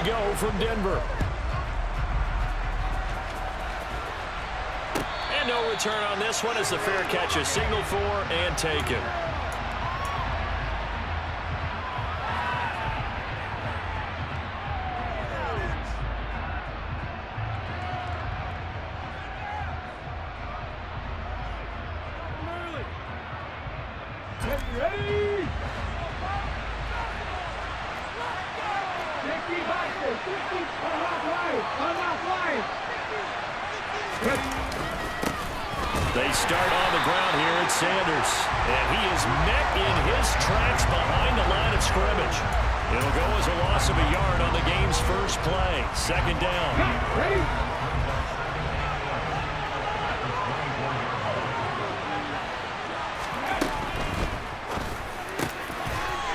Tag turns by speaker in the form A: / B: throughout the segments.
A: go from Denver. And no return on this one as the fair catch is signaled for and taken. They start on the ground here at Sanders. And he is met in his tracks behind the line of scrimmage. It'll go as a loss of a yard on the game's first play. Second down.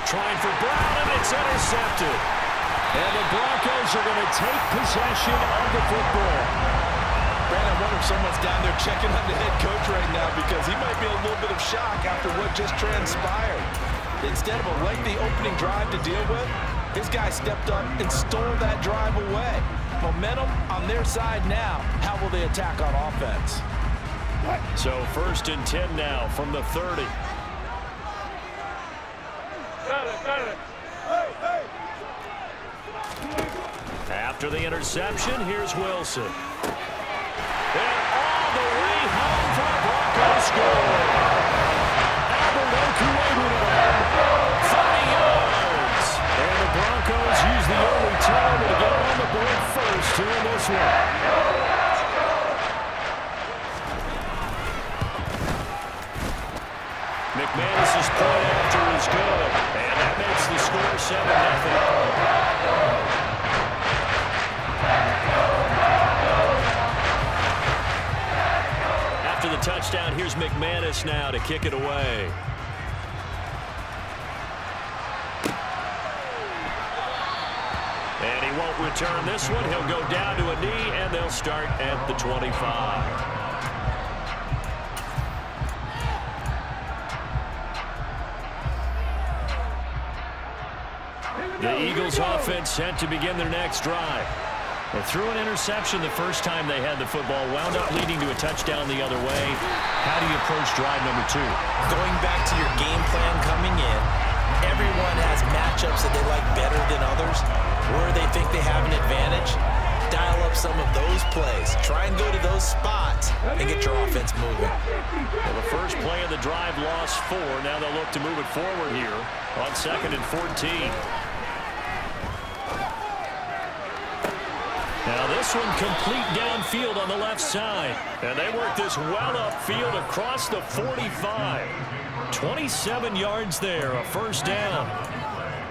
A: Trying for Brown, and it's intercepted. And the Broncos are going to take possession of the football.
B: Brandon, I wonder if someone's down there checking on the head coach right now because he might be in a little bit of shock after what just transpired. Instead of a lengthy opening drive to deal with, this guy stepped up and stole that drive away. Momentum on their side now. How will they attack on offense?
A: So 1st and 10 now from the 30. After the interception, here's Wilson. And all the way home for the Broncos score. Albert Okuegbunam, 30 yards. And the Broncos use the early time to get on the board first here in this one. McManus's point after is good. And that makes the score 7-0. The touchdown, here's McManus now to kick it away. And he won't return this one. He'll go down to a knee, and they'll start at the 25. The Eagles offense set to begin their next drive. They threw an interception the first time they had the football, wound up leading to a touchdown the other way. How do you approach drive number 2?
C: Going back to your game plan coming in, everyone has matchups that they like better than others, where they think they have an advantage. Dial up some of those plays. Try and go to those spots and get your offense moving.
A: Well, the first play of the drive lost 4. Now they'll look to move it forward here on 2nd and 14. Now this one complete downfield on the left side. And they work this well upfield across the 45. 27 yards there, a first down.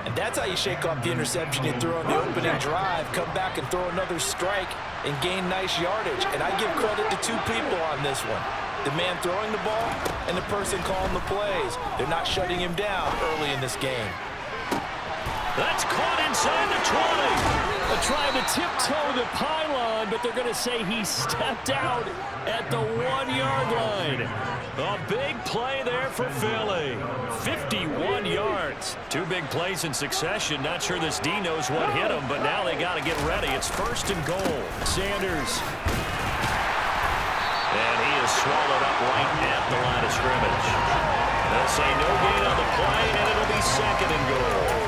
C: And that's how you shake off the interception you threw on the opening drive, come back and throw another strike and gain nice yardage. And I give credit to 2 people on this one. The man throwing the ball and the person calling the plays. They're not shutting him down early in this game.
A: That's caught inside the 20. They're trying to tiptoe the pylon, but they're going to say he stepped out at the 1-yard line. A big play there for Philly. 51 yards. 2 big plays in succession. Not sure this D knows what hit him, but now they got to get ready. It's 1st and goal. Sanders. And he is swallowed up right at the line of scrimmage. They'll say no gain on the play, and it'll be 2nd and goal.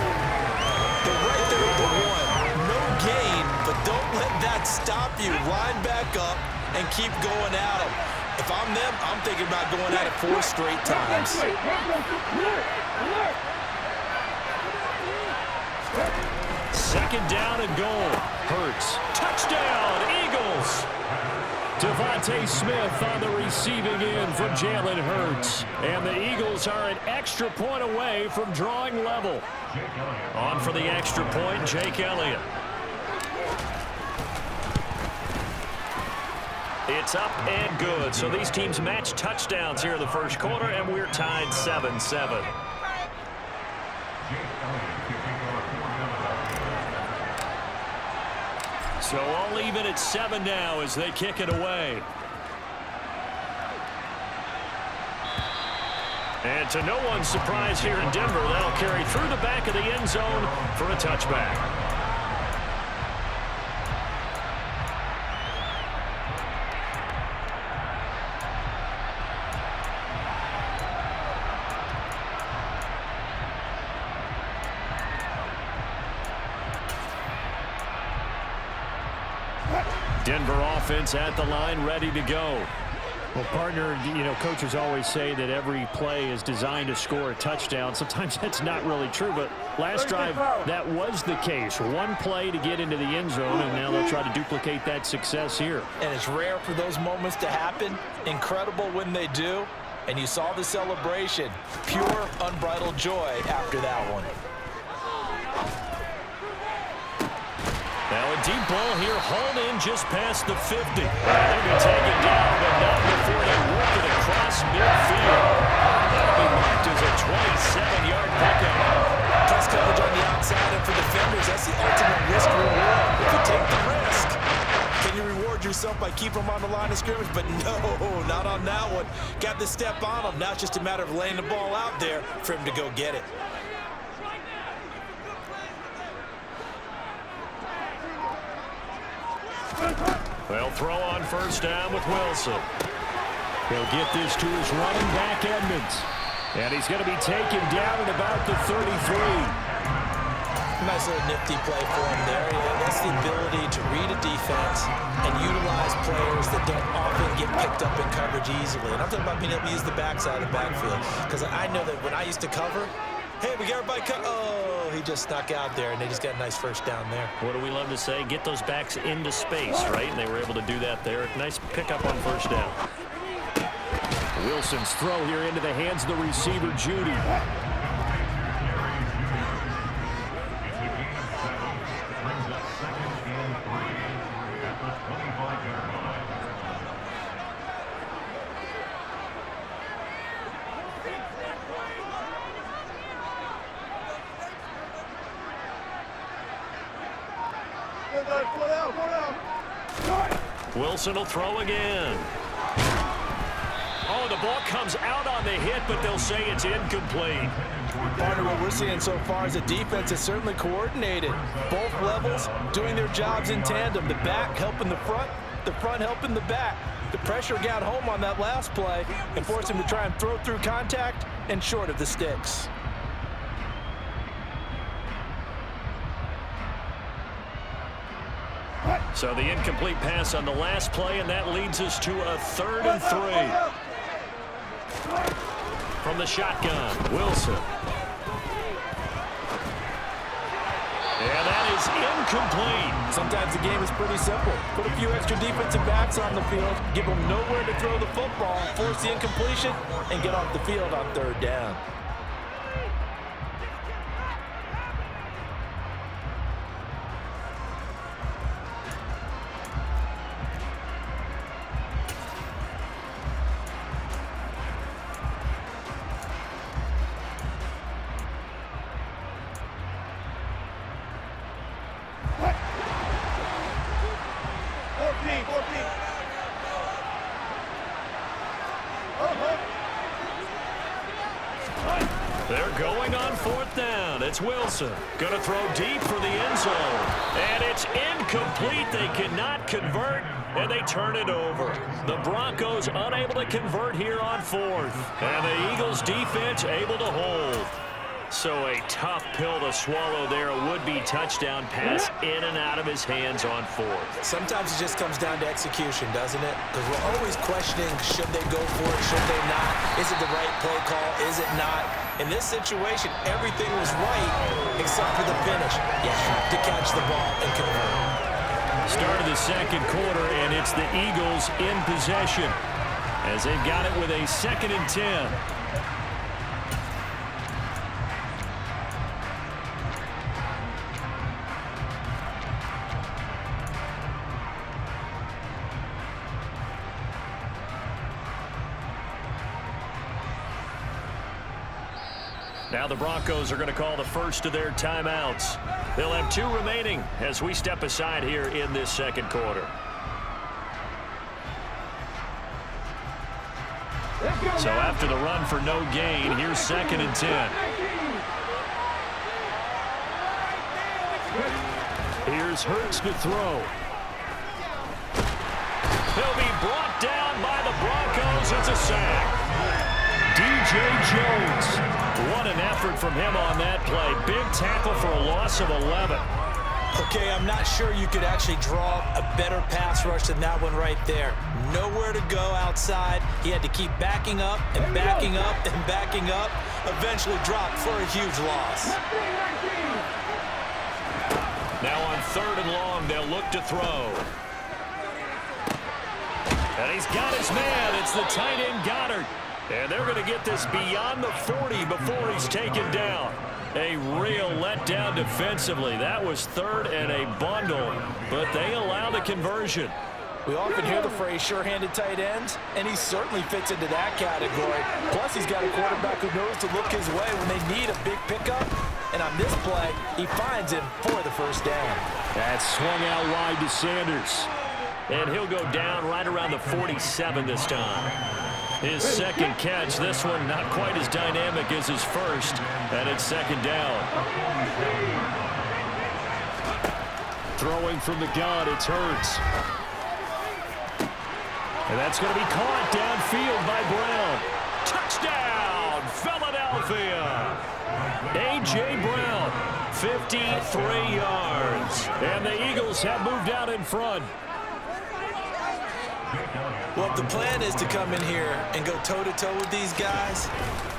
C: They're right there at the 1. No gain, but don't let that stop you. Line back up and keep going at them. If I'm them, I'm thinking about going at it 4 straight times.
A: 2nd down and goal. Hurts. Touchdown, Eagles. Devontae Smith on the receiving end from Jalen Hurts. And the Eagles are an extra point away from drawing level. On for the extra point, Jake Elliott. It's up and good. So these teams match touchdowns here in the first quarter, and we're tied 7-7. So all even at 7 now as they kick it away. And to no one's surprise here in Denver, that'll carry through the back of the end zone for a touchback. Denver offense at the line, ready to go.
D: Well, partner, coaches always say that every play is designed to score a touchdown. Sometimes that's not really true, but last drive, that was the case. One play to get into the end zone, and now they'll try to duplicate that success here.
C: And it's rare for those moments to happen. Incredible when they do. And you saw the celebration. Pure, unbridled joy after that one.
A: Now a deep ball here, hauled in just past the 50. They're going to take it down, but not before they work it across midfield. That'll be marked as a 27-yard pickup.
C: Press coverage on the outside, and for defenders, that's the ultimate risk reward. If you take the risk, can you reward yourself by keeping them on the line of scrimmage? But no, not on that one. Got the step on him. Now it's just a matter of laying the ball out there for him to go get it.
A: Well, throw on first down with Wilson. He'll get this to his running back, Edmonds. And he's going to be taken down at about the 33.
C: Nice little nifty play for him there. That's the ability to read a defense and utilize players that don't often get picked up in coverage easily. And I'm talking about being able to use the backside of the backfield. Because I know that when I used to cover, hey, we got everybody cut. Oh, he just snuck out there, and they just got a nice first down there.
A: What do we love to say? Get those backs into space, right? And they were able to do that there. Nice pickup on first down. Wilson's throw here into the hands of the receiver, Judy. Wilson will throw again. Oh, the ball comes out on the hit, but they'll say it's incomplete.
C: Partner, what we're seeing so far is a defense that's certainly coordinated. Both levels doing their jobs in tandem. The back helping the front helping the back. The pressure got home on that last play and forced him to try and throw through contact and short of the sticks.
A: So the incomplete pass on the last play, and that leads us to a 3rd and 3. From the shotgun, Wilson. And that is incomplete.
C: Sometimes the game is pretty simple. Put a few extra defensive backs on the field, give them nowhere to throw the football, force the incompletion, and get off the field on 3rd down.
A: They're going on 4th down. It's Wilson. Going to throw deep for the end zone. And it's incomplete. They cannot convert, and they turn it over. The Broncos unable to convert here on 4th. And the Eagles defense able to hold. So a tough pill to swallow there. A would-be touchdown pass in and out of his hands on 4th.
C: Sometimes it just comes down to execution, doesn't it? Because we're always questioning, should they go for it, should they not? Is it the right play call, is it not? In this situation, everything was right except for the finish. You have to catch the ball and convert.
A: Start of the 2nd quarter, and it's the Eagles in possession as they've got it with a 2nd and 10. Now the Broncos are going to call the first of their timeouts. They'll have 2 remaining as we step aside here in this 2nd quarter. So after the run for no gain, here's 2nd and 10. Here's Hurts to throw. He'll be brought down by the Broncos. It's a sack. DJ Jones. What an effort from him on that play. Big tackle for a loss of 11.
C: Okay, I'm not sure you could actually draw a better pass rush than that one right there. Nowhere to go outside. He had to keep backing up and backing up and backing up. Eventually dropped for a huge loss.
A: Now on 3rd and long, they'll look to throw. And he's got his man. It's the tight end Goddard. And they're going to get this beyond the 40 before he's taken down. A real letdown defensively. That was 3rd and a bundle, but they allow the conversion.
C: We often hear the phrase sure-handed tight ends, and he certainly fits into that category. Plus, he's got a quarterback who knows to look his way when they need a big pickup. And on this play, he finds him for the first down.
A: That swung out wide to Sanders. And he'll go down right around the 47 this time. His second catch, this one not quite as dynamic as his first, and it's 2nd down. Throwing from the gun, it's Hurts. And that's going to be caught downfield by Brown. Touchdown, Philadelphia! A.J. Brown, 53 yards. And the Eagles have moved out in front.
C: Well, if the plan is to come in here and go toe-to-toe with these guys,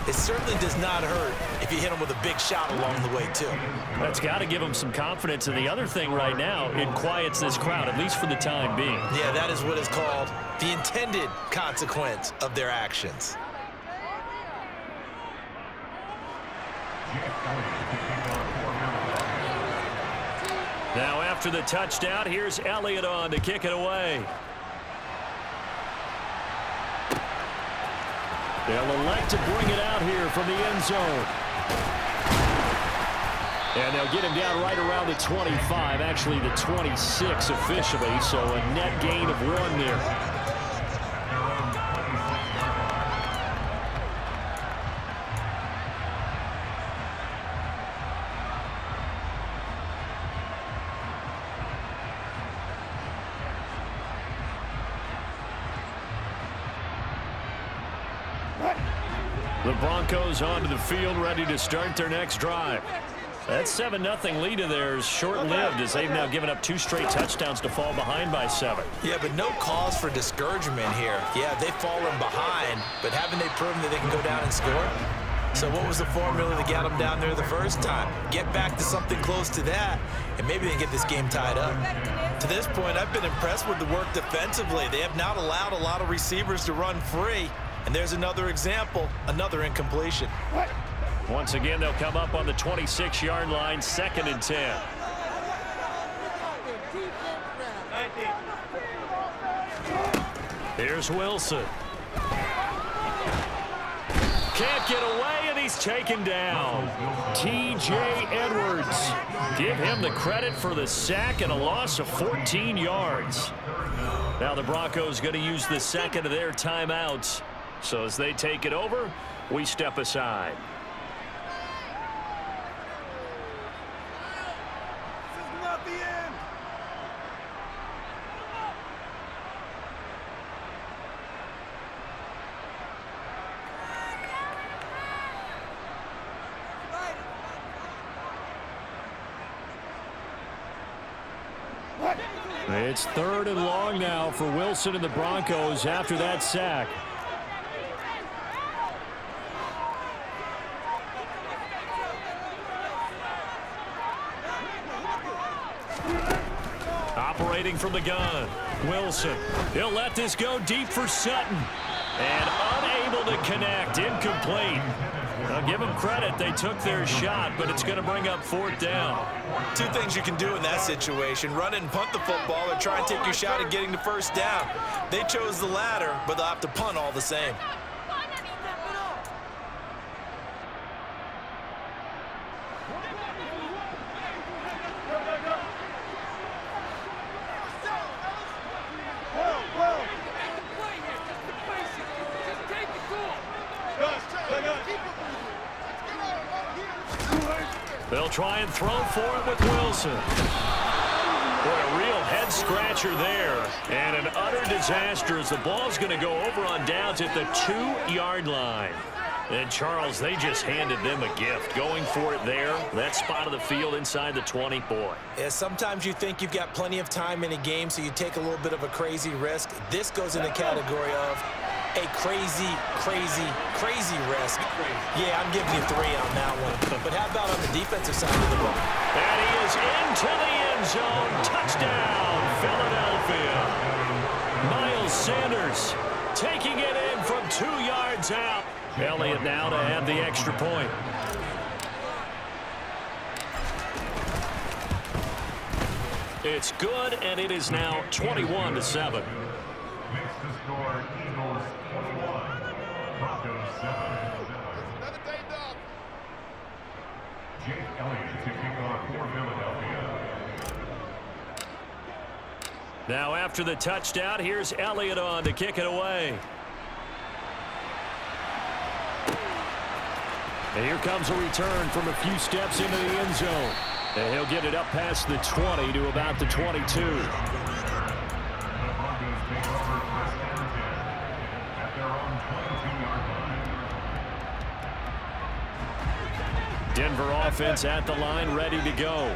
C: it certainly does not hurt if you hit them with a big shot along the way, too.
A: That's got to give them some confidence. And the other thing right now, it quiets this crowd, at least for the time being.
C: Yeah, that is what is called the intended consequence of their actions.
A: Now after the touchdown, here's Elliott on to kick it away. They'll elect to bring it out here from the end zone. And they'll get him down right around the 25, actually the 26 officially, so a net gain of 1 there. The Broncos onto the field, ready to start their next drive. That 7-0 lead of theirs short-lived as they've now given up 2 straight touchdowns to fall behind by 7.
C: Yeah, but no cause for discouragement here. Yeah, they've fallen behind, but haven't they proven that they can go down and score? So what was the formula that got them down there the first time? Get back to something close to that, and maybe they can get this game tied up. To this point, I've been impressed with the work defensively. They have not allowed a lot of receivers to run free. And there's another example, another incompletion.
A: Once again, they'll come up on the 26-yard line, 2nd and 10. Here's Wilson. Can't get away, and he's taken down. T.J. Edwards. Give him the credit for the sack and a loss of 14 yards. Now the Broncos going to use the second of their timeouts. So as they take it over, we step aside.
E: This is not the end.
A: It's 3rd and long now for Wilson and the Broncos after that sack. Operating from the gun, Wilson. He'll let this go deep for Sutton. And unable to connect, incomplete. I'll give them credit, they took their shot, but it's going to bring up 4th down.
C: 2 things you can do in that situation, run it and punt the football or try and take your shot at getting the first down. They chose the latter, but they'll have to punt all the same.
A: They'll try and throw for it with Wilson. Boy, a real head-scratcher there. And an utter disaster as the ball's going to go over on downs at the 2-yard line. And, Charles, they just handed them a gift. Going for it there, that spot of the field inside the 20. Boy.
C: Yeah, sometimes you think you've got plenty of time in a game, so you take a little bit of a crazy risk. This goes in the category of a crazy, crazy, crazy risk. Yeah, I'm giving you 3 on that one. But how about on the defensive side of the ball?
A: And he is into the end zone. Touchdown, Philadelphia. Miles Sanders taking it in from 2 yards out. Elliott now to have the extra point. It's good, and it is now 21-7.
F: Makes the score Eagles 21, Broncos 7.
E: Another day done.
F: Jake Elliott to kick off for Philadelphia.
A: Now after the touchdown, here's Elliott on to kick it away.
D: And here comes a return from a few steps into the end zone. And he'll get it up past the 20 to about the 22.
F: The Broncos take over first and 10 at their own 22-yard line.
D: Denver offense at the line, ready to go.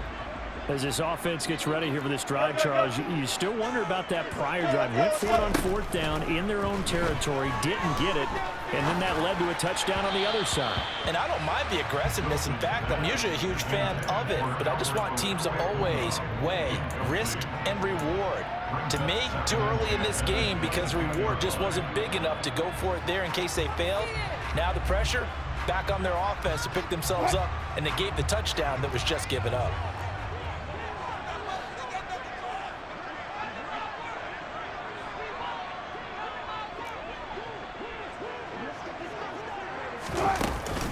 D: As this offense gets ready here for this drive, Charles, you still wonder about that prior drive. Went for it on 4th down in their own territory, didn't get it, and then that led to a touchdown on the other side.
C: And I don't mind the aggressiveness. In fact, I'm usually a huge fan of it, but I just want teams to always weigh risk and reward. To me, too early in this game because the reward just wasn't big enough to go for it there in case they failed. Now the pressure back on their offense to pick themselves up and negate the touchdown that was just given up.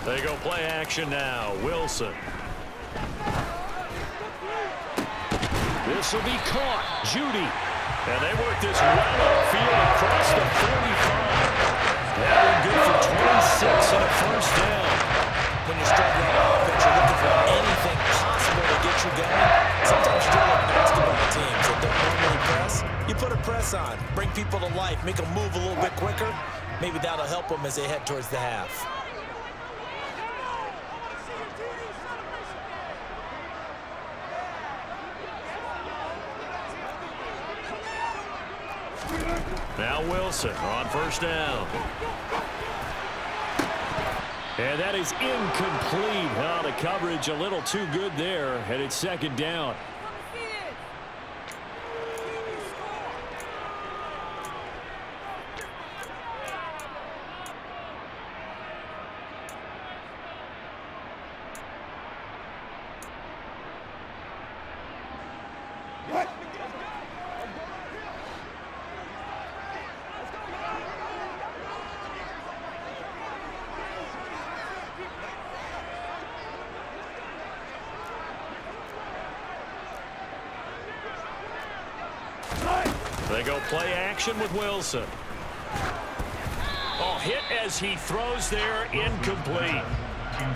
A: They go play action now. Wilson. This will be caught. Judy. And they work this right upfield across the 45. That one good for 26 and a first down.
C: When you're struggling on offense, you're looking for anything possible to get you going. Sometimes you do like basketball teams that don't normally press. You put a press on, bring people to life, make them move a little bit quicker. Maybe that'll help them as they head towards the half.
A: Now Wilson on first down.
D: And that is incomplete. Oh, the coverage a little too good there, and it's 2nd down.
A: They go play action with Wilson. Oh, hit as he throws there, incomplete.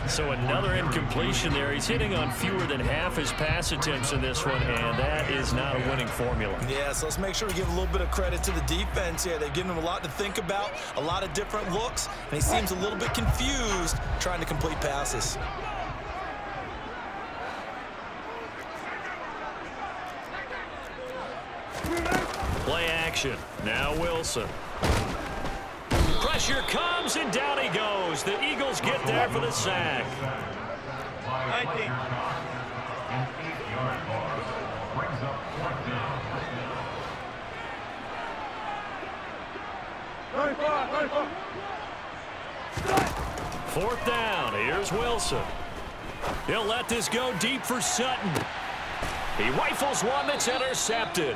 A: So another incompletion there. He's hitting on fewer than half his pass attempts in this one, and that is not a winning formula.
C: Yeah, so let's make sure we give a little bit of credit to the defense here. They've given him a lot to think about, a lot of different looks, and he seems a little bit confused trying to complete passes.
A: Play action. Now Wilson. Pressure comes, and down he goes. The Eagles get there for the sack.
E: 19.
F: An 8-yard loss brings up 4th down.
A: 4th down. Here's Wilson. He'll let this go deep for Sutton. He rifles one that's intercepted.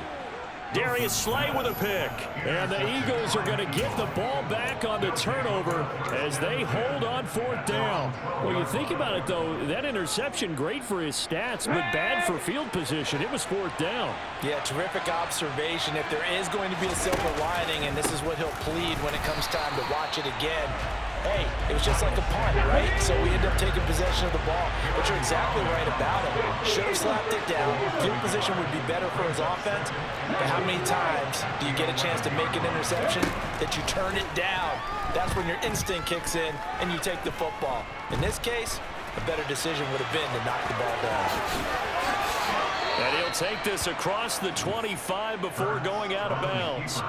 A: Darius Slay with a pick. And the Eagles are going to get the ball back on the turnover as they hold on 4th down.
D: Well, you think about it, though, that interception, great for his stats, but bad for field position. It was 4th down.
C: Yeah, terrific observation. If there is going to be a silver lining, and this is what he'll plead when it comes time to watch it again, hey, it was just like a punt, right? So we end up taking possession of the ball. But you're exactly right about it. Should have slapped it down. Field position would be better for his offense. But how many times do you get a chance to make an interception that you turn it down that's when your instinct kicks in and you take the football. In this case, a better decision would have been to knock the ball down.
A: And he'll take this across the 25 before going out of bounds.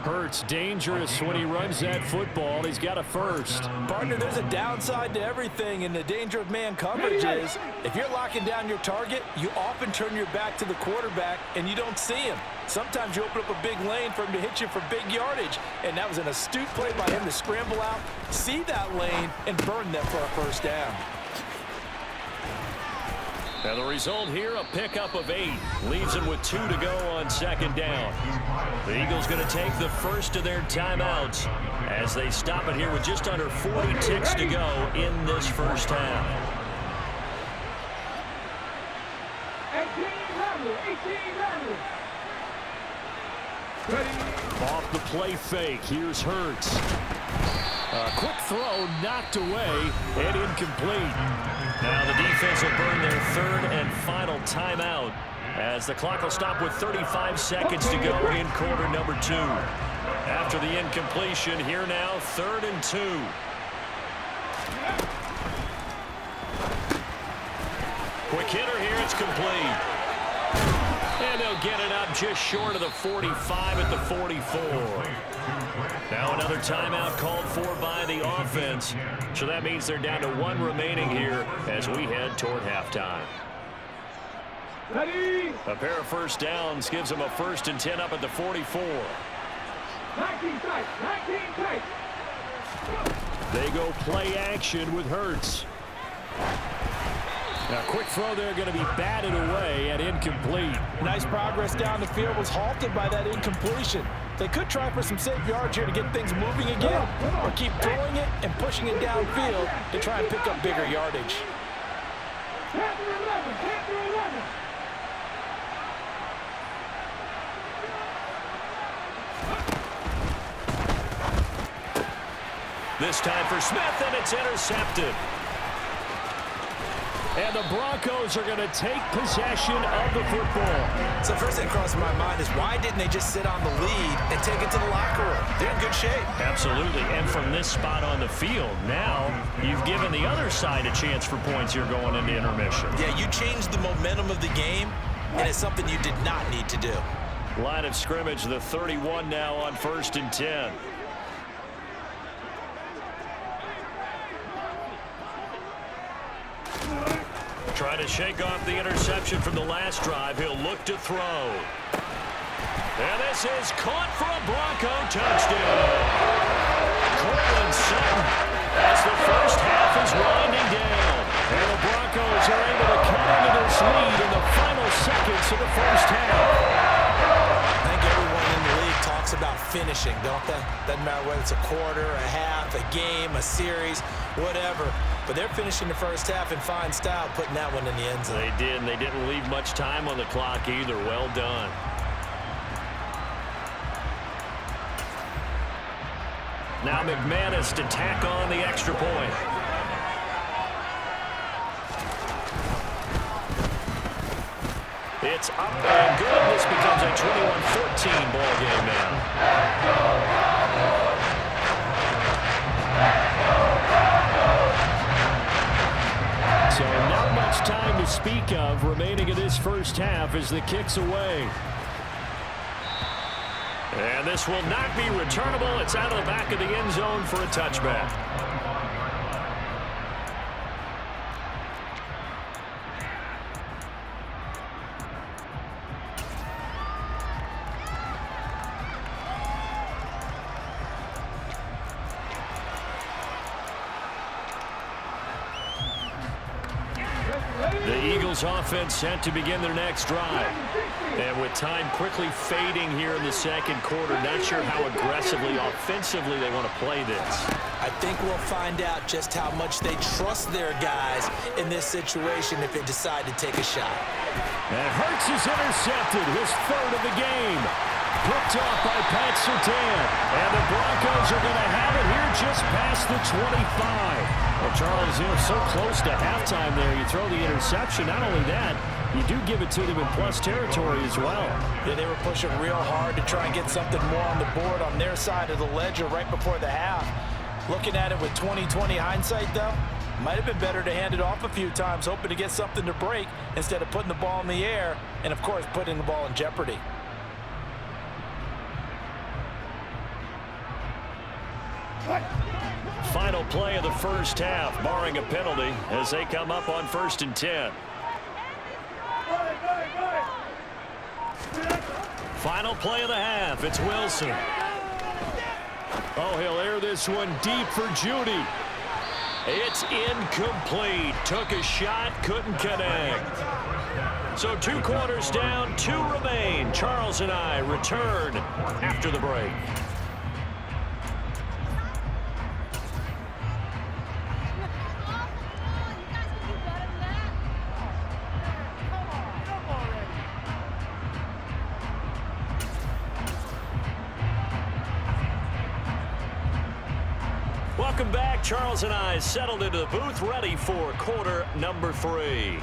D: Hurts dangerous when he runs that football. He's got a first.
C: Partner, there's a downside to everything, and the danger of man coverage is if you're locking down your target, you often turn your back to the quarterback and you don't see him. Sometimes you open up a big lane for him to hit you for big yardage, and that was an astute play by him to scramble out, see that lane, and burn them for a first down.
A: And the result here, a pickup of 8. Leaves him with 2 to go on second down. The Eagles going to take the first of their timeouts as they stop it here with just under 40 ticks to go in this first half.
E: 18-0.
D: Off the play fake, here's Hurts. A quick throw knocked away and incomplete.
A: Now the defense will burn their third and final timeout as the clock will stop with 35 seconds to go in quarter number 2. After the incompletion, here now, 3rd and 2. Quick hitter here, it's complete. And they'll get it up just short of the 45 at the 44. Now another timeout called for by the offense. So that means they're down to 1 remaining here as we head toward halftime.
E: Ready.
A: A pair of first downs gives them a 1st and 10 up at the 44.
E: 19 tight. 19 tight.
D: They go play action with Hurts. Now, quick throw there going to be batted away and incomplete.
C: Nice progress down the field was halted by that incompletion. They could try for some safe yards here to get things moving again, or keep throwing it and pushing it downfield to try and pick up bigger yardage.
E: 10 through 11. 10 through 11.
A: This time for Smith, and it's intercepted.
D: And the Broncos are going to take possession of the football.
C: So first thing crosses my mind is why didn't they just sit on the lead and take it to the locker room? They're in good shape.
A: Absolutely, and from this spot on the field, now you've given the other side a chance for points here going into intermission.
C: Yeah, you changed the momentum of the game, and it's something you did not need to do.
A: Line of scrimmage, the 31 now on 1st and 10. Trying to shake off the interception from the last drive. He'll look to throw. And this is caught for a Bronco touchdown. Cortland Sutton as the first half is winding down. And the Broncos are able to cut into this lead in the final seconds of the first half.
C: I think everyone in the league talks about finishing, don't they? Doesn't matter whether it's a quarter, a half, a game, a series, whatever. But they're finishing the first half in fine style, putting that one in the end zone.
A: They did, and they didn't leave much time on the clock either. Well done. Now McManus to tack on the extra point. It's up and good. This becomes a 21-14 ball game now.
D: So not much time to speak of remaining in this first half as the kick's away.
A: And this will not be returnable. It's out of the back of the end zone for a touchback. The Eagles offense set to begin their next drive. And with time quickly fading here in the second quarter, not sure how aggressively, offensively they want to play this.
C: I think we'll find out just how much they trust their guys in this situation if they decide to take a shot.
D: And Hurts is intercepted, his 3rd of the game. Picked off by Pat Surtain. And the Broncos are going to have it here just past the 25. Well, Charles, so close to halftime there. You throw the interception. Not only that, you do give it to them in plus territory as well.
C: Yeah, they were pushing real hard to try and get something more on the board on their side of the ledger right before the half. Looking at it with 20/20 hindsight, though, might have been better to hand it off a few times, hoping to get something to break instead of putting the ball in the air and, of course, putting the ball in jeopardy.
A: Final play of the first half, barring a penalty, as they come up on 1st and 10. Final play of the half. It's Wilson. Oh, he'll air this one deep for Judy. It's incomplete. Took a shot, couldn't connect. So 2 quarters down, 2 remain. Charles and I return after the break. Welcome back. Charles and I settled into the booth, ready for quarter number 3.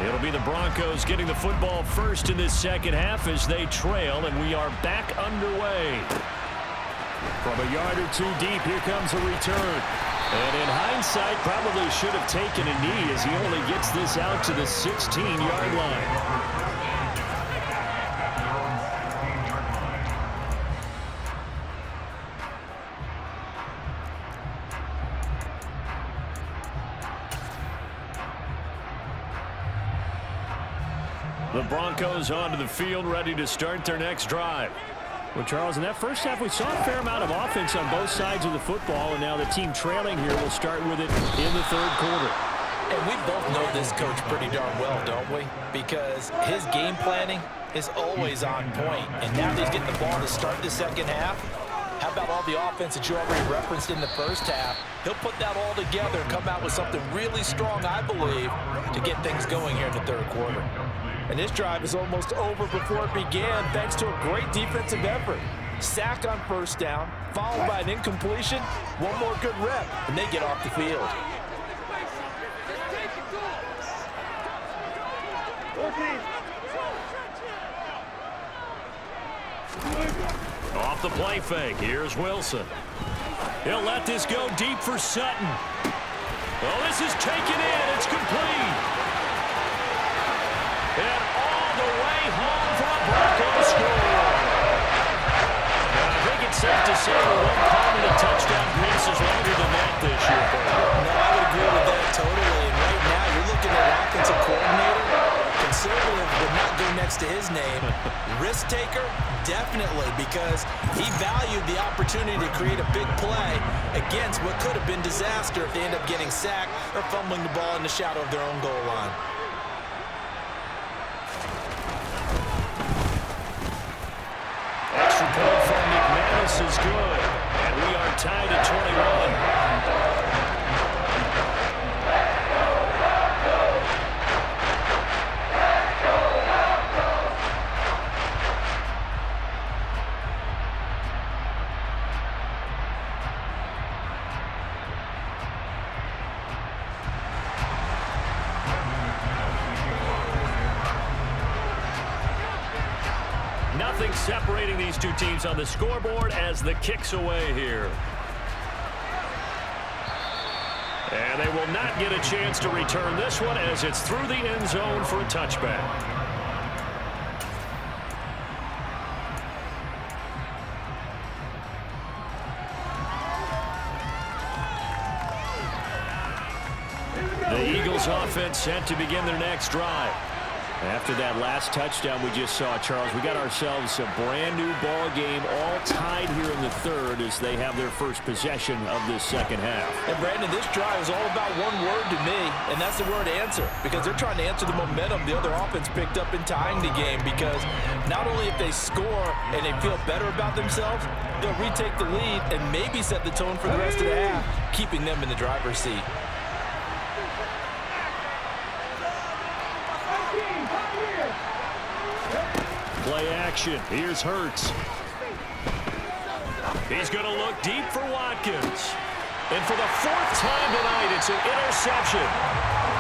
A: It'll be the Broncos getting the football first in this second half as they trail, and we are back underway. From a yard or 2 deep, here comes a return. And in hindsight, probably should have taken a knee as he only gets this out to the 16-yard line. The Broncos onto the field, ready to start their next drive.
D: Well, Charles, in that first half, we saw a fair amount of offense on both sides of the football, and now the team trailing here will start with it in the 3rd quarter.
C: And we both know this coach pretty darn well, don't we? Because his game planning is always on point. And now that he's getting the ball to start the second half, how about all the offense that you already referenced in the first half? He'll put that all together and come out with something really strong, I believe, to get things going here in the 3rd quarter. And this drive is almost over before it began thanks to a great defensive effort. Sack on 1st down, followed by an incompletion, one more good rep, and they get off the field.
A: Off the play fake, here's Wilson. He'll let this go deep for Sutton. Well, this is taken in, it's complete. And all the way home for a Broncos score. Now, I think it's safe to say we won't call it a touchdown pace is longer than that this year.
C: No, I would agree with that totally. And right now, you're looking at offensive coordinator. Conservative would not go next to his name. Risk taker, definitely, because he valued the opportunity to create a big play against what could have been disaster if they end up getting sacked or fumbling the ball in the shadow of their own goal line.
A: Extra point from McManus is good, and we are tied at 21. Nothing separating these two teams on the scoreboard as the kick's away here. And they will not get a chance to return this one as it's through the end zone for a touchback. The Eagles offense set to begin their next drive. After that last touchdown we just saw, Charles, we got ourselves a brand new ball game, all tied here in the 3rd as they have their first possession of this second half.
C: And Brandon, this drive is all about one word to me, and that's the word answer, because they're trying to answer the momentum the other offense picked up in tying the game, because not only if they score and they feel better about themselves, they'll retake the lead and maybe set the tone for the rest of the half, keeping them in the driver's seat.
A: Play action. Here's Hurts. He's going to look deep for Watkins. And for the 4th time tonight, it's an interception.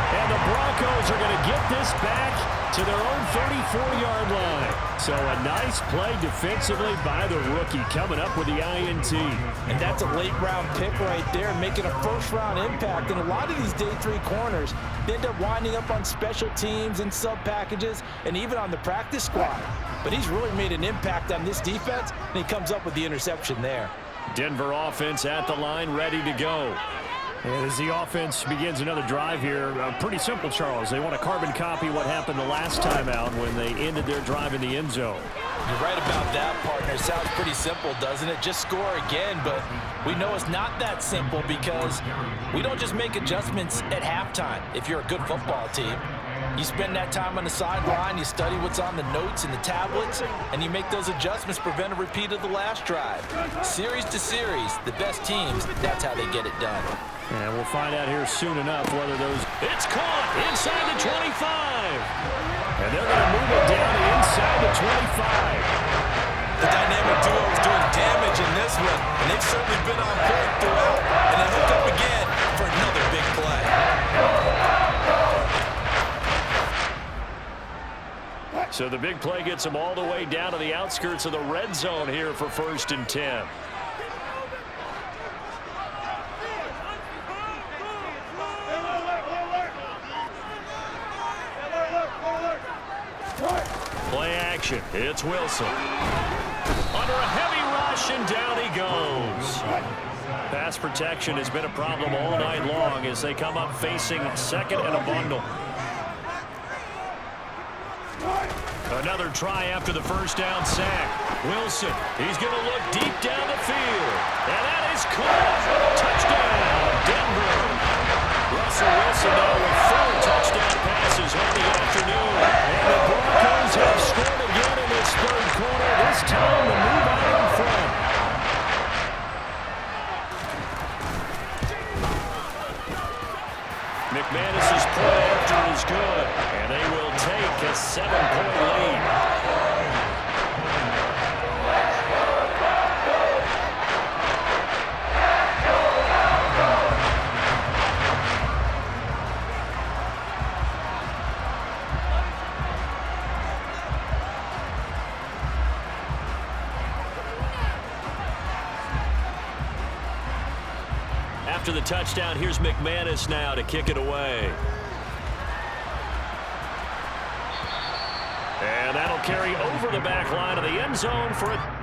D: And the Broncos are going to get this back to their own 34-yard line. So a nice play defensively by the rookie coming up with the INT.
C: And that's a late-round pick right there, making a first-round impact. And a lot of these day 3 corners, they end up winding up on special teams and sub-packages and even on the practice squad. But he's really made an impact on this defense, and he comes up with the interception there.
D: Denver offense at the line, ready to go. And as the offense begins another drive here, pretty simple, Charles. They want to carbon copy what happened the last time out when they ended their drive in the end zone.
C: You're right about that, partner. It sounds pretty simple, doesn't it? Just score again, but we know it's not that simple because we don't just make adjustments at halftime if you're a good football team. You spend that time on the sideline, you study what's on the notes and the tablets, and you make those adjustments, prevent a repeat of the last drive. Series to series, the best teams, that's how they get it done.
D: And we'll find out here soon enough whether those...
A: It's caught inside the 25.
D: And they're going to move it down to inside the 25.
C: The dynamic duo is doing damage in this one, and they've certainly been on point throughout. And they hook up again for another big play.
D: So the big play gets them all the way down to the outskirts of the red zone here for 1st and 10. Play action. It's Wilson. Under a heavy rush, and down he goes. Pass protection has been a problem all night long as they come up facing second and a bundle. Another try after the first down sack. Wilson, he's going to look deep down the field. And that is caught. Touchdown, Denver. Russell Wilson, though, with 4 touchdown passes on the afternoon. And the Broncos have scored again in this third quarter. This time to move out in front. McManus's play after is good. And they will take a 7-point lead. After the touchdown, here's McManus now to kick it away. And that'll carry over the back line of the end zone for a...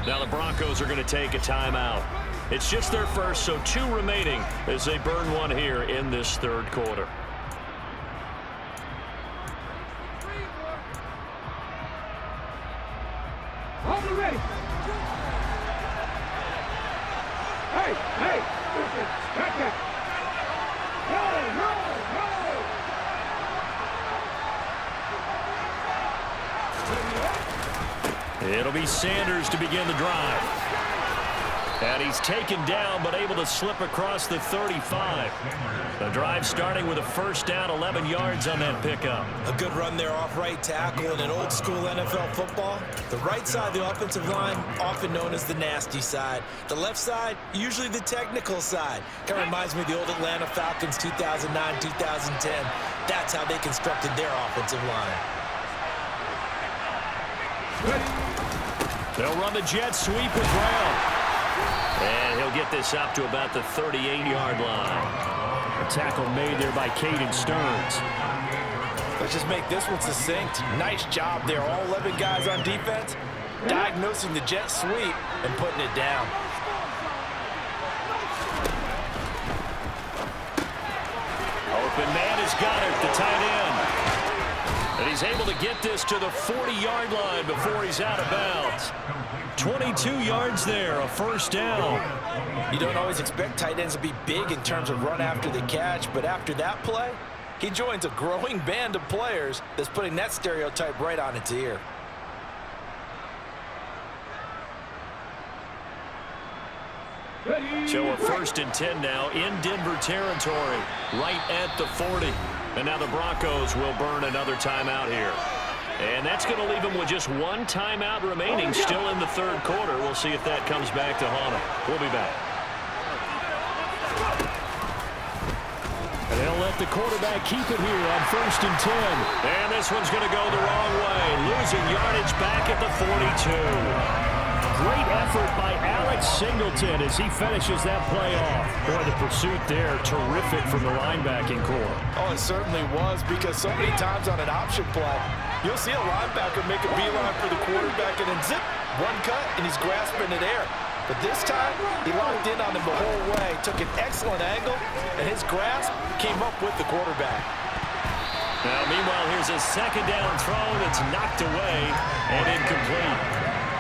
D: Now the Broncos are going to take a timeout. It's just their first, so 2 remaining as they burn one here in this third quarter.
E: Hold it ready. Hey, hey, back up.
D: It'll be Sanders to begin the drive. And he's taken down, but able to slip across the 35. The drive starting with a first down, 11 yards on that pickup.
C: A good run there off right tackle in an old school NFL football. The right side of the offensive line, often known as the nasty side. The left side, usually the technical side. Kind of reminds me of the old Atlanta Falcons 2009, 2010. That's how they constructed their offensive line.
D: They'll run the jet sweep with Brown. And he'll get this up to about the 38-yard line. A tackle made there by Caden Stearns.
C: Let's just make this one succinct. Nice job there. All 11 guys on defense. diagnosing the jet sweep and putting it down.
A: Open man has got it, the tight end. And he's able to get this to the 40-yard line before he's out of bounds. 22 yards there, a first down.
C: You don't always expect tight ends to be big in terms of run after the catch, but after that play, he joins a growing band of players that's putting that stereotype right on its ear.
A: So a 1st and 10 now in Denver territory, right at the 40. And now the Broncos will burn another timeout here. And that's going to leave them with just one timeout remaining still in the third quarter. We'll see if that comes back to haunt them. We'll be back.
D: And they'll let the quarterback keep it here on 1st and 10.
A: And this one's going to go the wrong way, losing yardage back at the 42.
D: Great effort by Alex Singleton as he finishes that play off. Boy, the pursuit there, terrific from the linebacking core.
C: Oh, it certainly was, because so many times on an option play, you'll see a linebacker make a beeline for the quarterback and then zip, one cut, and he's grasping it air. But this time, he locked in on him the whole way, took an excellent angle, and his grasp came up with the quarterback.
A: Now, meanwhile, here's a second down throw that's knocked away and incomplete.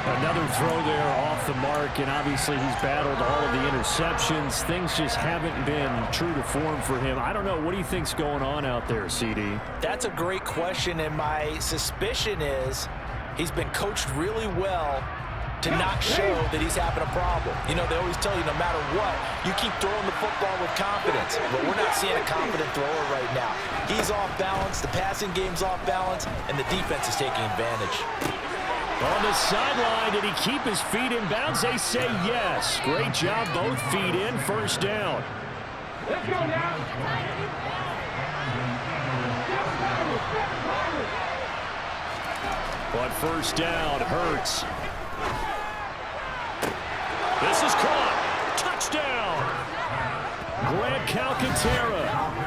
D: Another throw there off the mark, and obviously he's battled all of the interceptions. Things just haven't been true to form for him. I don't know. What do you think's going on out there, CD?
C: That's a great question, and my suspicion is he's been coached really well to not show that he's having a problem. You know, they always tell you no matter what, you keep throwing the football with confidence. But we're not seeing a confident thrower right now. He's off balance, the passing game's off balance, and the defense is taking advantage.
D: On the sideline, did he keep his feet in bounds? They say yes. Great job, both feet in, first down.
E: Let's go now.
A: But first down, Hurts. This is caught. Touchdown.
D: Grant Calcaterra.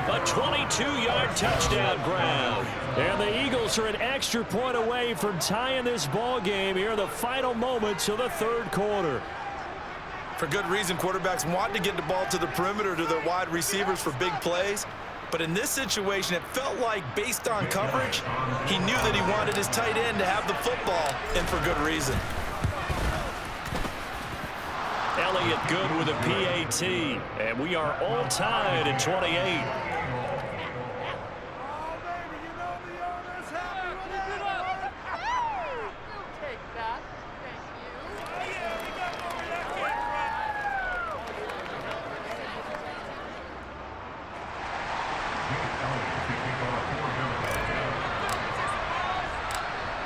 A: A 22-yard touchdown grab.
D: And the Eagles are an extra point away from tying this ball game here in the final moments of the third quarter.
B: For good reason, quarterbacks want to get the ball to the perimeter to their wide receivers for big plays. But in this situation, it felt like, based on coverage, he knew that he wanted his tight end to have the football, and for good reason.
A: Elliott good with a PAT, and we are all tied at 28.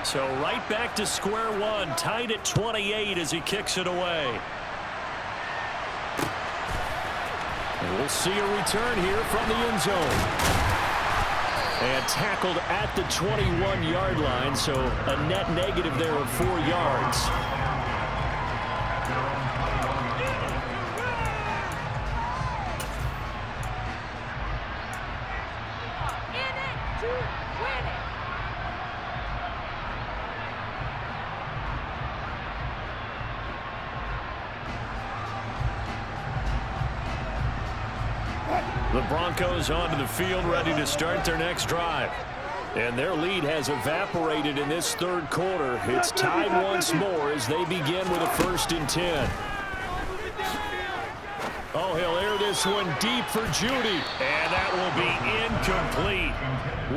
A: So right back to square one, tied at 28 as he kicks it away.
D: And we'll see a return here from the end zone. And tackled at the 21-yard line, so a net negative there of 4 yards.
A: The Broncos onto the field, ready to start their next drive. And their lead has evaporated in this third quarter. It's tied once more as they begin with a 1st and 10. Oh, he'll air this one deep for Judy. And that will be incomplete.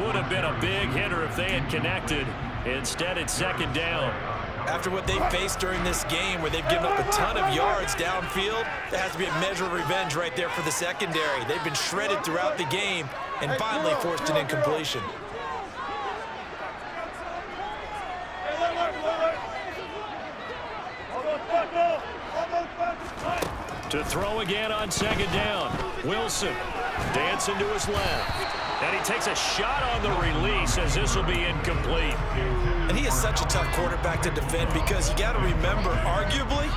A: Would have been a big hitter if they had connected. Instead, it's second down.
C: After what they faced during this game, where they've given up a ton of yards downfield, there has to be a measure of revenge right there for the secondary. They've been shredded throughout the game and finally forced an incompletion.
A: To throw again on second down. Wilson dancing to his left. And he takes a shot on the release as this will be incomplete.
C: And he is such a tough quarterback to defend, because you got to remember, arguably,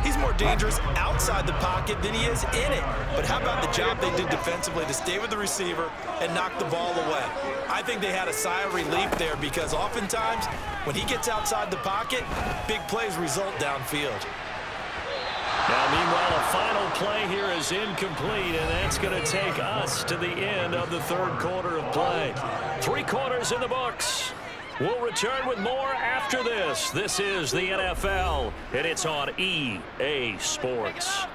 C: He's more dangerous outside the pocket than he is in it. But how about the job they did defensively to stay with the receiver and knock the ball away? I think they had a sigh of relief there because oftentimes when he gets outside the pocket, big plays result downfield.
A: Now, meanwhile, a final play here is incomplete, and that's going to take us to the end of the third quarter of play. 3 quarters in the books. We'll return with more after this. This is the NFL, and it's on EA Sports.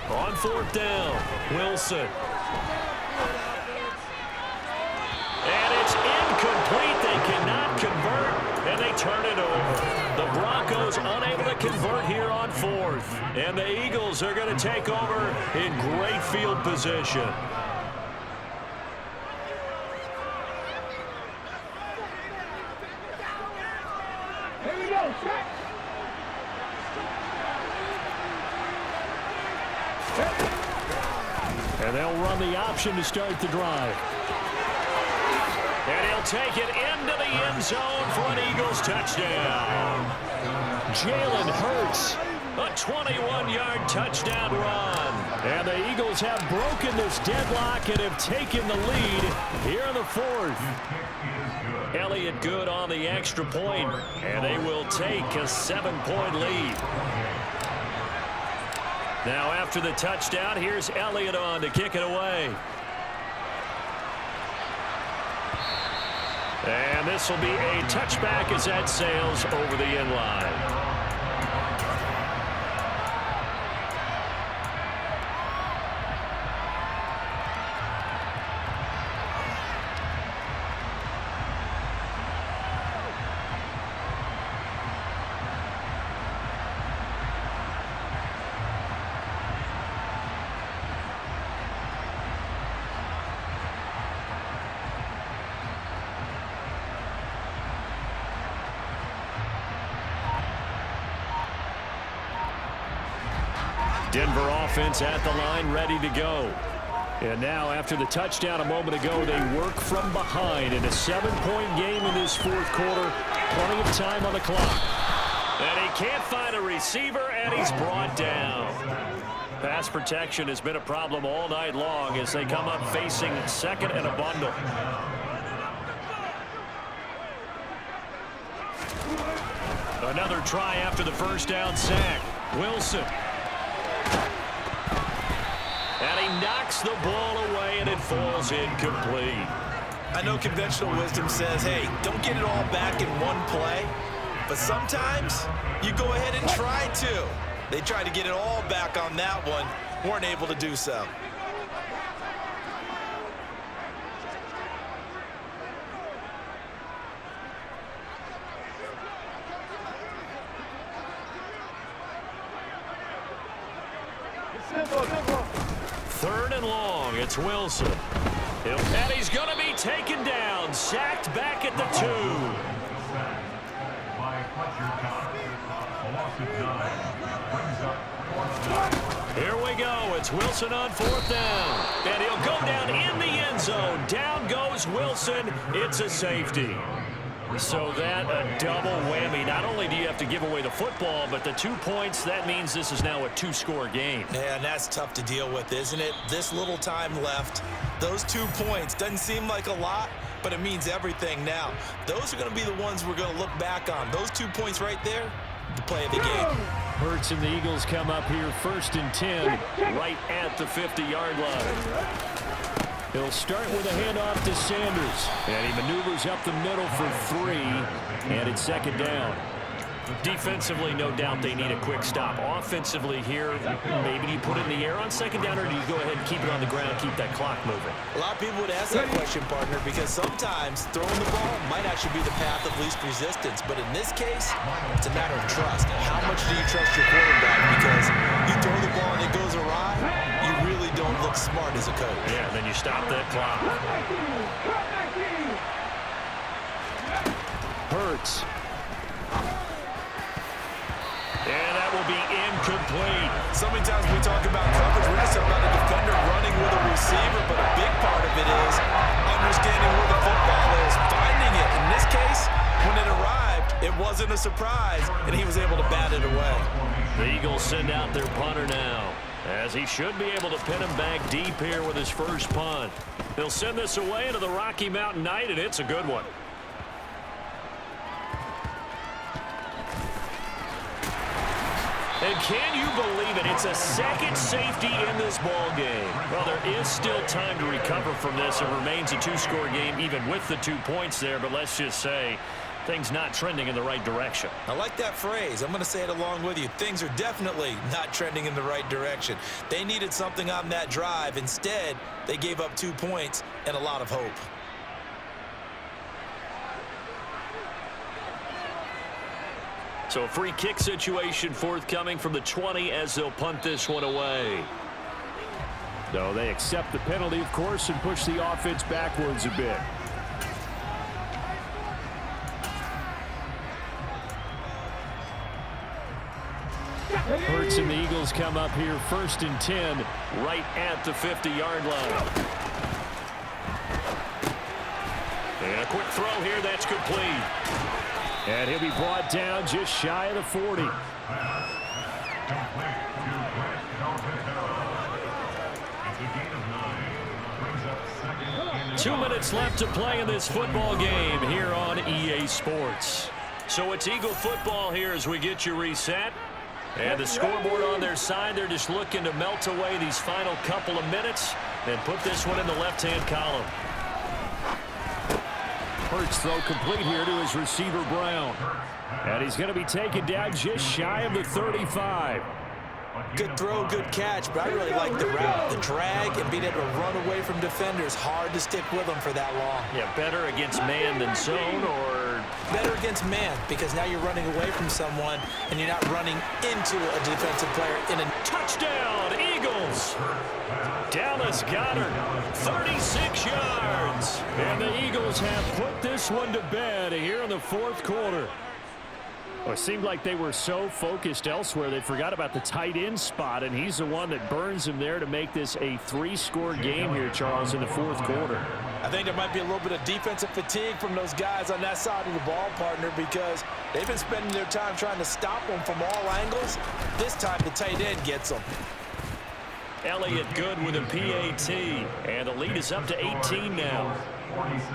A: On 4th down, Wilson. And it's incomplete. They cannot convert, and they turn it over. The Broncos unable to convert here on 4th. And the Eagles are going to take over in great field position.
E: Here we go, set.
A: And they'll run the option to start the drive. And he'll take it into the end zone for an Eagles touchdown. Jalen Hurts, a 21-yard touchdown run. And the Eagles have broken this deadlock and have taken the lead here in the 4th. Elliott good on the extra point, and they will take a 7-point lead. Now after the touchdown, here's Elliott on to kick it away. And this will be a touchback as that sails over the end line. Denver offense at the line, ready to go. And now, after the touchdown a moment ago, they work from behind in a 7-point game in this 4th quarter. Plenty of time on the clock. And he can't find a receiver, and he's brought down. Pass protection has been a problem all night long as they come up facing 2nd and a bundle. Another try after the first down sack. Wilson. And he knocks the ball away, and it falls incomplete.
C: I know conventional wisdom says, hey, don't get it all back in one play. But sometimes you go ahead and try to. They tried to get it all back on that one. Weren't able to do so.
A: Third and long, it's Wilson. And he's going to be taken down, sacked back at the 2. Here we go, it's Wilson on 4th down. And he'll go down in the end zone. Down goes Wilson, it's a safety. So that a double whammy. Not only do you have to give away the football, but the 2 points, that means this is now a 2-score game.
C: Yeah, and that's tough to deal with, isn't it? This little time left. Those 2 points doesn't seem like a lot, but it means everything now. Those are going to be the ones we're going to look back on. Those 2 points right there, the play of the game.
A: Hurts and the Eagles come up here 1st and 10, right at the 50-yard line. He'll start with a handoff to Sanders. And he maneuvers up the middle for 3. And it's 2nd down. Defensively, no doubt they need a quick stop. Offensively here, maybe do you put it in the air on second down, or do you go ahead and keep it on the ground, keep that clock moving?
C: A lot of people would ask that question, partner, because sometimes throwing the ball might actually be the path of least resistance. But in this case, it's a matter of trust. How much do you trust your quarterback? Because you throw the ball and it goes awry, you really don't look smart as a coach.
A: Yeah, and then you stop that clock.
D: Hurts.
A: And that will be incomplete.
C: So many times we talk about coverage, we're just talking about a defender running with a receiver, but a big part of it is understanding where the football is, finding it. In this case, when it arrived, it wasn't a surprise, and he was able to bat it away.
A: The Eagles send out their punter now, as he should be able to pin him back deep here with his first punt. He'll send this away into the Rocky Mountain night, and it's a good one. And can you believe it? It's a second safety in this ball game. Well, there is still time to recover from this. It remains a two-score game even with the 2 points there, but let's just say things not trending in the right direction.
C: I like that phrase. I'm going to say it along with you. Things are definitely not trending in the right direction. They needed something on that drive. Instead, they gave up 2 points and a lot of hope.
A: So a free kick situation forthcoming from the 20 as they'll punt this one away.
D: So they accept the penalty, of course, and push the offense backwards a bit. Hurts and the Eagles come up here 1st and 10
A: right at the 50-yard line. And a quick throw here, that's complete.
D: And he'll be brought down just shy of the 40.
A: 2 minutes left to play in this football game here on EA Sports. So it's Eagle football here as we get you reset. And the scoreboard on their side, they're just looking to melt away these final couple of minutes and put this one in the left-hand column.
D: Hurts throw complete here to his receiver, Brown. And he's going to be taken down just shy of the 35.
C: Good throw, good catch, but I really like the route. The drag and being able to run away from defenders, hard to stick with them for that long.
A: Yeah, better against man than zone, or?
C: Better against man, because now you're running away from someone and you're not running into a defensive player in a
A: touchdown, Eagles. Dallas Goedert, 36 yards.
D: And the Eagles have put this one to bed here in the 4th quarter. Well, it seemed like they were so focused elsewhere they forgot about the tight end spot, and he's the one that burns him there to make this a 3-score game here, Charles, in the 4th quarter.
C: I think there might be a little bit of defensive fatigue from those guys on that side of the ball, partner, because they've been spending their time trying to stop them from all angles. This time the tight end gets them.
A: Elliott good with a PAT, and the lead is up to 18 now.
F: 46,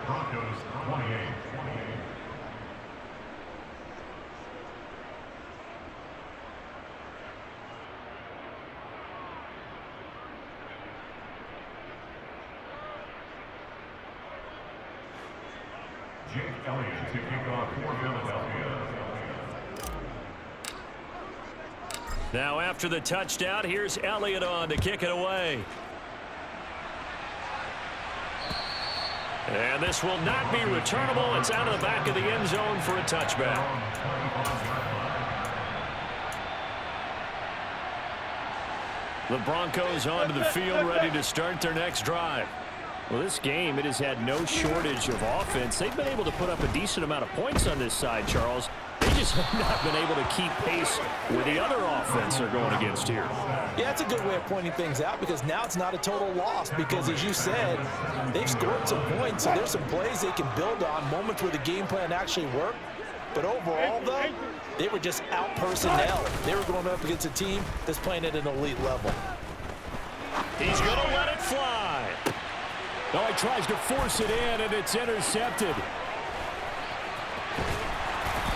F: Broncos 28. Jake Elliott to kick off for Philadelphia.
A: Now after the touchdown, here's Elliott on to kick it away. And this will not be returnable. It's out of the back of the end zone for a touchback. The Broncos onto the field, ready to start their next drive.
D: Well, this game, it has had no shortage of offense. They've been able to put up a decent amount of points on this side, Charles. They just have not been able to keep pace with the other offense they're going against here.
C: Yeah, that's a good way of pointing things out, because now it's not a total loss, because as you said, they've scored some points, so there's some plays they can build on, moments where the game plan actually worked. But overall, though, they were just out personnel. They were going up against a team that's playing at an elite level.
A: He's going to let it fly.
D: Oh, he tries to force it in, and it's intercepted.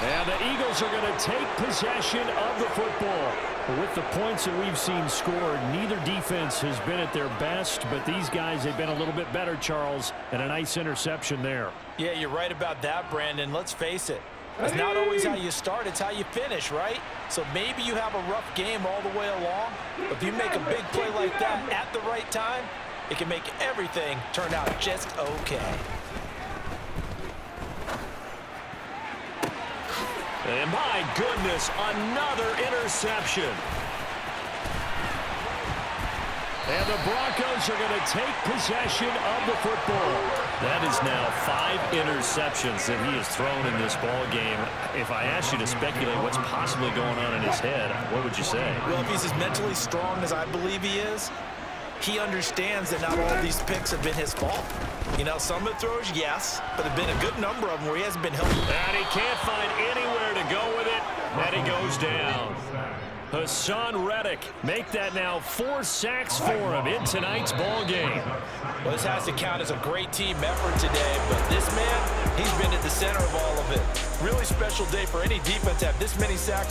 D: And the Eagles are going to take possession of the football. With the points that we've seen scored, neither defense has been at their best, but these guys have been a little bit better, Charles, and a nice interception there.
C: Yeah, you're right about that, Brandon. Let's face it. It's not always how you start, it's how you finish, right? So maybe you have a rough game all the way along, but if you make a big play like that at the right time, it can make everything turn out just okay.
A: And my goodness, another interception. And the Broncos are going to take possession of the football. That is now 5 interceptions that he has thrown in this ball game. If I asked you to speculate what's possibly going on in his head, what would you say?
C: Well, if he's as mentally strong as I believe he is, he understands that not all of these picks have been his fault. You know, some of the throws, yes, but there have been a good number of them where he hasn't been helped.
A: And he can't find anywhere to go with it, and he goes down. Hassan Reddick, make that now 4 sacks for him in tonight's ball game.
C: Well, this has to count as a great team effort today, but this man, he's been at the center of all of it. Really special day for any defense to have this many sacks.